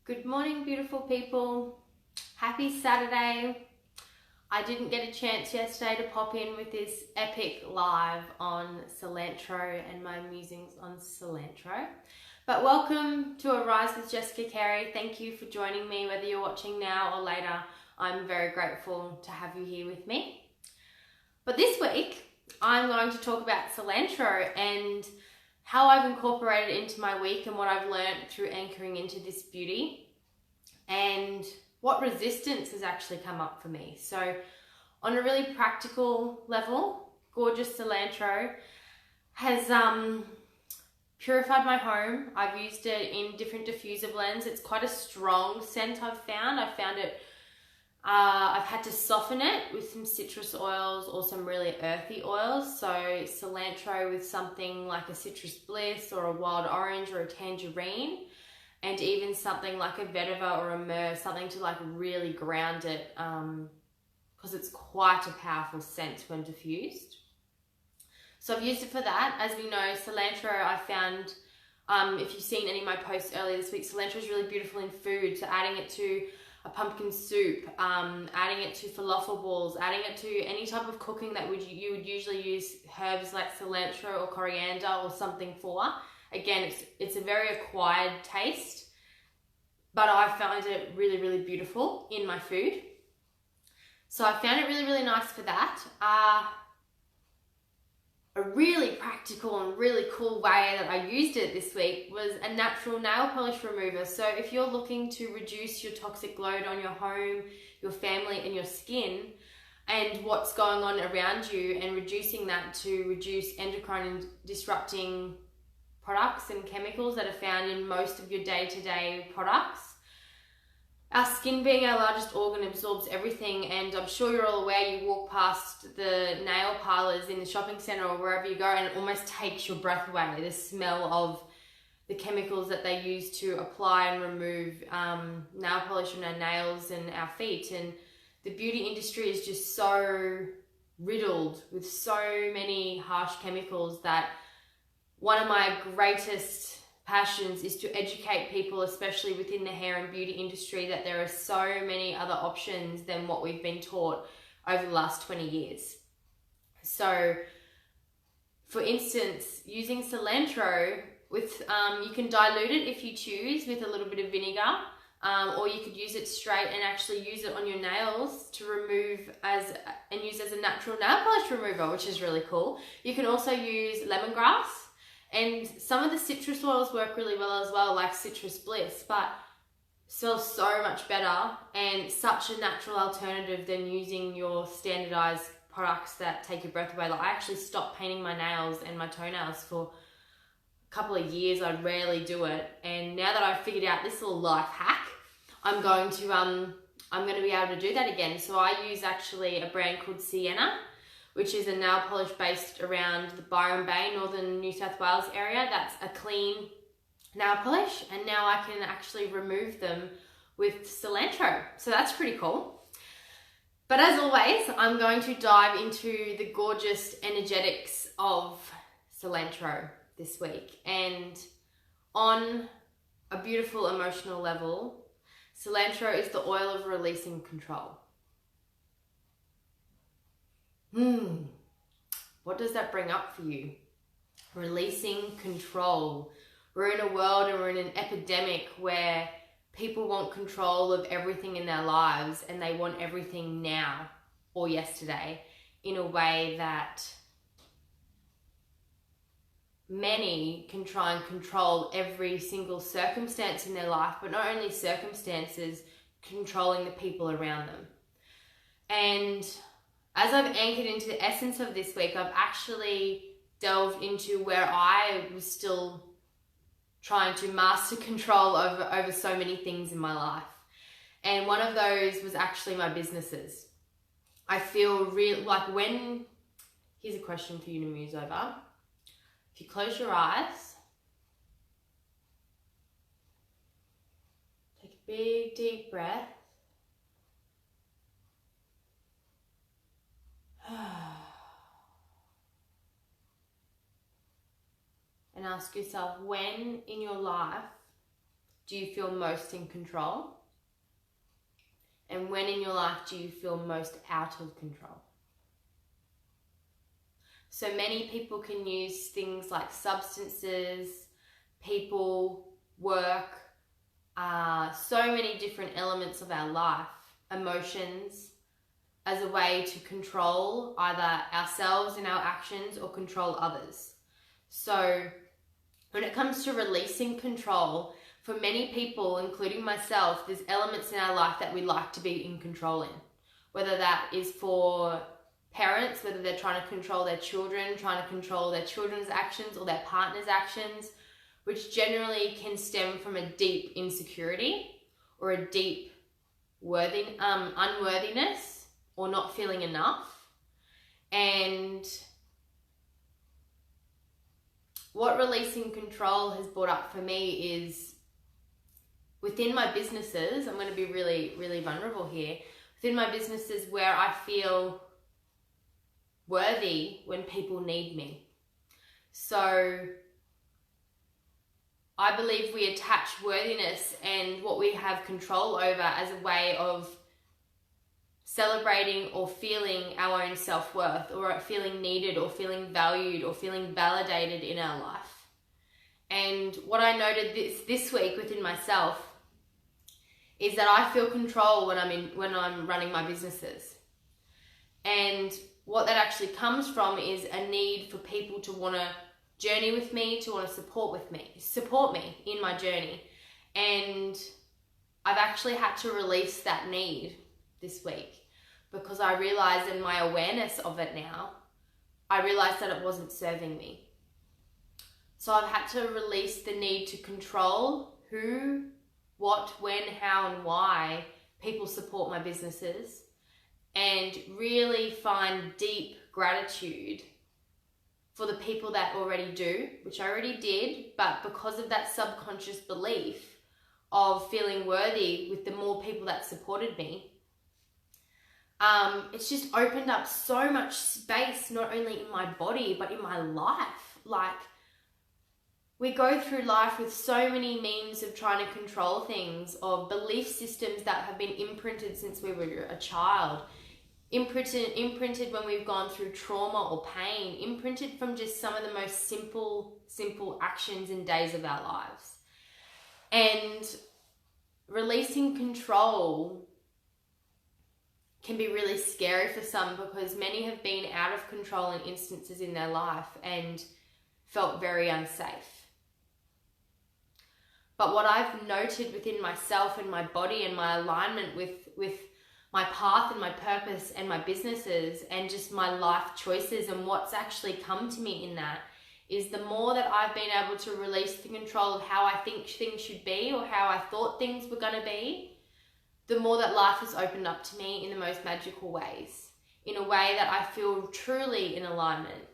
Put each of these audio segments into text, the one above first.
Good morning, beautiful people. Happy Saturday. I didn't get a chance yesterday to pop in with this epic live on cilantro and my musings on cilantro. But welcome to Arise with Jessica Carey. Thank you for joining me, whether you're watching now or later. I'm very grateful to have you here with me. But this week, I'm going to talk about cilantro and how I've incorporated it into my week and what I've learned through anchoring into this beauty and what resistance has actually come up for me. So on a really practical level, gorgeous cilantro has purified my home. I've used it in different diffuser blends. It's quite a strong scent I've found. I've had to soften it with some citrus oils or some really earthy oils. So cilantro with something like a citrus bliss or a wild orange or a tangerine, and even something like a vetiver or a myrrh, something to like really ground it, because it's quite a powerful scent when diffused. So I've used it for that. As we know, cilantro I found, if you've seen any of my posts earlier this week, cilantro is really beautiful in food. So adding it to a pumpkin soup, adding it to falafel balls, adding it to any type of cooking that you would usually use herbs like cilantro or coriander or something for. Again, it's a very acquired taste, but I found it really, really beautiful in my food. So I found it really, really nice for that. A really practical and really cool way that I used it this week was a natural nail polish remover. So if you're looking to reduce your toxic load on your home, your family and your skin and what's going on around you, and reducing that to reduce endocrine disrupting products and chemicals that are found in most of your day-to-day products. Our skin, being our largest organ, absorbs everything, and I'm sure you're all aware, you walk past the nail parlors in the shopping center or wherever you go and it almost takes your breath away, the smell of the chemicals that they use to apply and remove nail polish on our nails and our feet. And the beauty industry is just so riddled with so many harsh chemicals that one of my greatest passions is to educate people, especially within the hair and beauty industry, that there are so many other options than what we've been taught over the last 20 years. So for instance, using cilantro with, you can dilute it if you choose with a little bit of vinegar, or you could use it straight and actually use it on your nails to remove and use as a natural nail polish remover, which is really cool. You can also use lemongrass. And some of the citrus oils work really well as well, like Citrus Bliss, but smells so much better and such a natural alternative than using your standardized products that take your breath away. Like, I actually stopped painting my nails and my toenails for a couple of years. I rarely do it. And now that I've figured out this little life hack, I'm going to be able to do that again. So I use actually a brand called Sienna, which is a nail polish based around the Byron Bay, northern New South Wales area. That's a clean nail polish, and now I can actually remove them with cilantro. So that's pretty cool. But as always, I'm going to dive into the gorgeous energetics of cilantro this week. And on a beautiful emotional level, cilantro is the oil of releasing control. What does that bring up for you? Releasing control. We're in a world and we're in an epidemic where people want control of everything in their lives, and they want everything now or yesterday, in a way that many can try and control every single circumstance in their life, but not only circumstances, controlling the people around them. And as I've anchored into the essence of this week, I've actually delved into where I was still trying to master control over so many things in my life. And one of those was actually my businesses. I feel real like here's a question for you to muse over. If you close your eyes, take a big deep breath. And ask yourself, when in your life do you feel most in control? And when in your life do you feel most out of control? So many people can use things like substances, people, work, so many different elements of our life, emotions, as a way to control either ourselves in our actions or control others. So when it comes to releasing control, for many people, including myself, there's elements in our life that we like to be in control in. Whether that is for parents, whether they're trying to control their children, trying to control their children's actions or their partner's actions, which generally can stem from a deep insecurity or a deep unworthiness or not feeling enough. And what releasing control has brought up for me is within my businesses, I'm going to be really, really vulnerable here, within my businesses where I feel worthy when people need me. So I believe we attach worthiness and what we have control over as a way of celebrating or feeling our own self-worth, or feeling needed or feeling valued or feeling validated in our life. And what I noted this week within myself is that I feel control when I'm running my businesses. And what that actually comes from is a need for people to want to journey with me, to want to support me in my journey. And I've actually had to release that need this week because I realized in my awareness of it now, I realized that it wasn't serving me. So I've had to release the need to control who, what, when, how, and why people support my businesses, and really find deep gratitude for the people that already do, which I already did, but because of that subconscious belief of feeling worthy with the more people that supported me, it's just opened up so much space, not only in my body, but in my life. Like, we go through life with so many means of trying to control things, of belief systems that have been imprinted since we were a child, imprinted when we've gone through trauma or pain, imprinted from just some of the most simple actions and days of our lives. And releasing control can be really scary for some because many have been out of control in instances in their life and felt very unsafe. But what I've noted within myself and my body and my alignment with my path and my purpose and my businesses and just my life choices and what's actually come to me in that is the more that I've been able to release the control of how I think things should be or how I thought things were going to be, the more that life has opened up to me in the most magical ways, in a way that I feel truly in alignment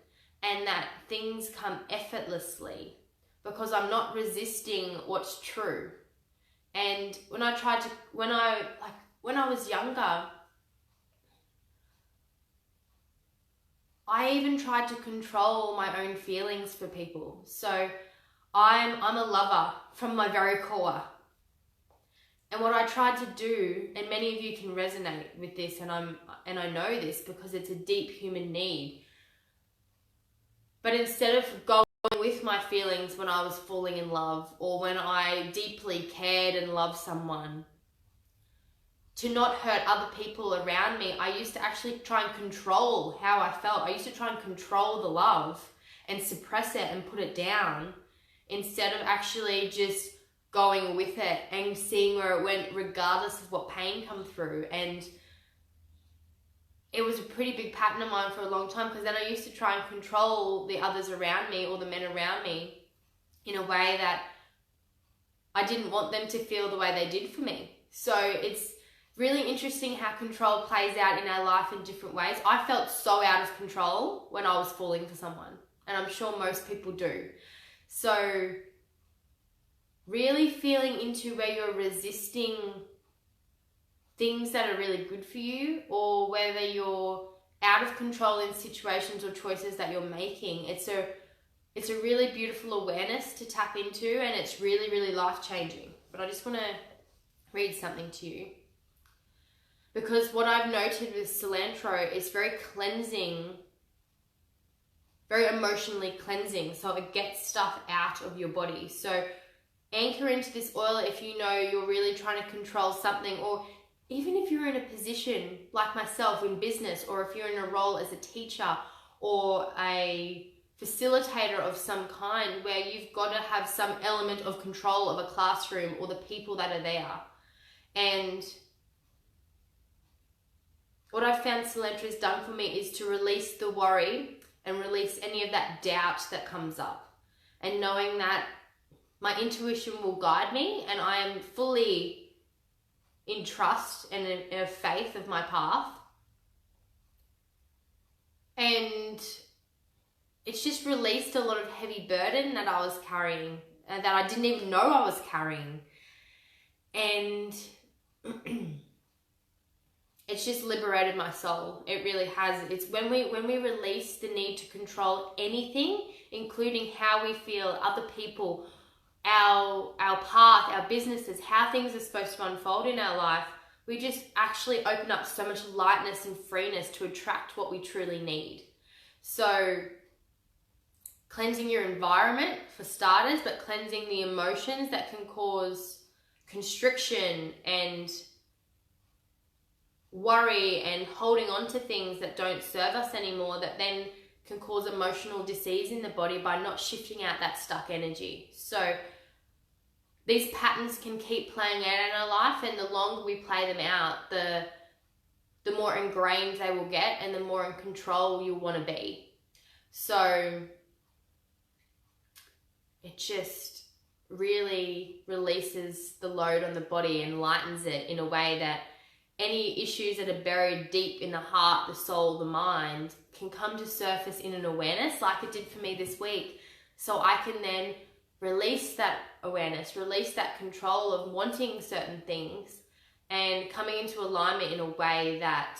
and that things come effortlessly because I'm not resisting what's true. And when I was younger, I even tried to control my own feelings for people. So I'm a lover from my very core. And what I tried to do, and many of you can resonate with this, and I know this because it's a deep human need. But instead of going with my feelings when I was falling in love or when I deeply cared and loved someone, to not hurt other people around me, I used to actually try and control how I felt. I used to try and control the love and suppress it and put it down instead of actually just going with it and seeing where it went regardless of what pain come through. And it was a pretty big pattern of mine for a long time because then I used to try and control the others around me or the men around me in a way that I didn't want them to feel the way they did for me. So it's really interesting how control plays out in our life in different ways. I felt so out of control when I was falling for someone, and I'm sure most people do. So really feeling into where you're resisting things that are really good for you, or whether you're out of control in situations or choices that you're making, it's a really beautiful awareness to tap into, and it's really, really life-changing but I just want to read something to you. Because what I've noted with cilantro is very cleansing, very emotionally cleansing, so it gets stuff out of your body. So anchor into this oil if you know you're really trying to control something, or even if you're in a position like myself in business, or if you're in a role as a teacher or a facilitator of some kind where you've got to have some element of control of a classroom or the people that are there. And what I've found cilantro has done for me is to release the worry and release any of that doubt that comes up, and knowing that my intuition will guide me and I am fully in trust and in a faith of my path. And it's just released a lot of heavy burden that I was carrying and that I didn't even know I was carrying. And it's just liberated my soul. It really has. It's when we release the need to control anything, including how we feel, other people, our path, our businesses, how things are supposed to unfold in our life, we just actually open up so much lightness and freeness to attract what we truly need. So cleansing your environment for starters, but cleansing the emotions that can cause constriction and worry and holding on to things that don't serve us anymore, that then can cause emotional disease in the body by not shifting out that stuck energy. So these patterns can keep playing out in our life, and the longer we play them out, the more ingrained they will get and the more in control you'll want to be. So it just really releases the load on the body and lightens it in a way that any issues that are buried deep in the heart, the soul, the mind can come to surface in an awareness like it did for me this week. So I can then release that awareness, release that control of wanting certain things and coming into alignment in a way that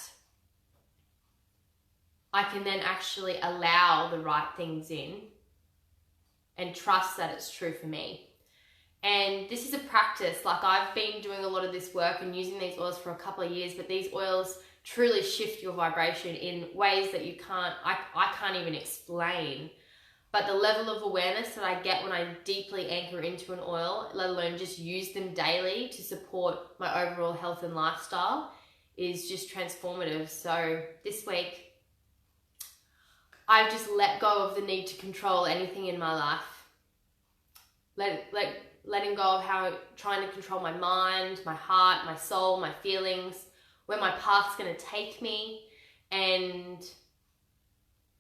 I can then actually allow the right things in and trust that it's true for me. And this is a practice. Like, I've been doing a lot of this work and using these oils for a couple of years, but these oils truly shift your vibration in ways that I can't even explain. But the level of awareness that I get when I deeply anchor into an oil, let alone just use them daily to support my overall health and lifestyle, is just transformative. So this week, I've just let go of the need to control anything in my life. Letting go of how trying to control my mind, my heart, my soul, my feelings, where my path's going to take me, and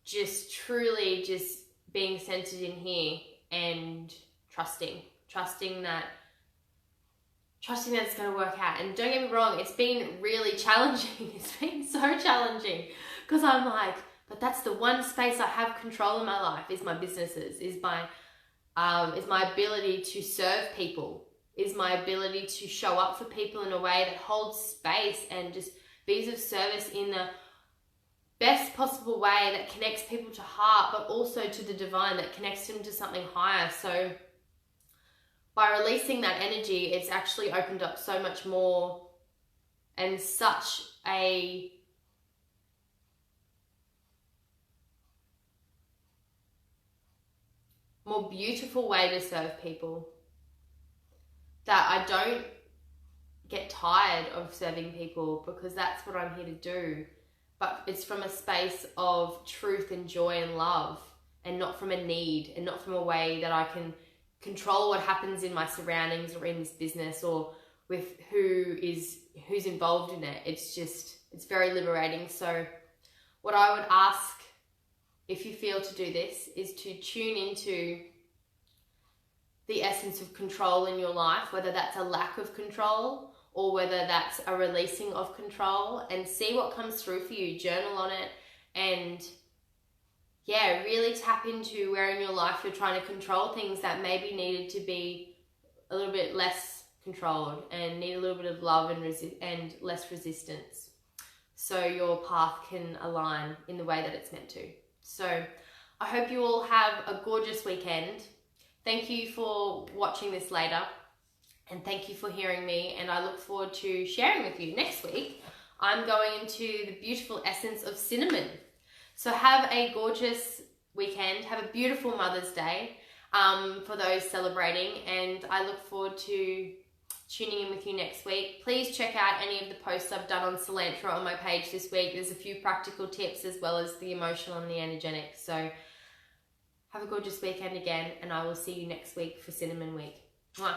just truly just being centered in here and trusting that it's going to work out. And don't get me wrong, it's been really challenging. It's been so challenging because I'm like, but that's the one space I have control in my life, is my businesses, is my ability to serve people, is my ability to show up for people in a way that holds space and just be of service in the best possible way that connects people to heart, but also to the divine, that connects them to something higher. So by releasing that energy, it's actually opened up so much more and such a more beautiful way to serve people, that I don't get tired of serving people, because that's what I'm here to do. But it's from a space of truth and joy and love, and not from a need, and not from a way that I can control what happens in my surroundings or in this business or with who's involved in it. It's very liberating. So what I would ask, if you feel to do this, is to tune into the essence of control in your life, whether that's a lack of control or whether that's a releasing of control, and see what comes through for you. Journal on it, and really tap into where in your life you're trying to control things that maybe needed to be a little bit less controlled and need a little bit of love and less resistance, so your path can align in the way that it's meant to. So I hope you all have a gorgeous weekend. Thank you for watching this later. And thank you for hearing me, and I look forward to sharing with you. Next week, I'm going into the beautiful essence of cinnamon. So have a gorgeous weekend. Have a beautiful Mother's Day for those celebrating, and I look forward to tuning in with you next week. Please check out any of the posts I've done on cilantro on my page this week. There's a few practical tips as well as the emotional and the energetic. So have a gorgeous weekend again, and I will see you next week for Cinnamon Week. Mwah.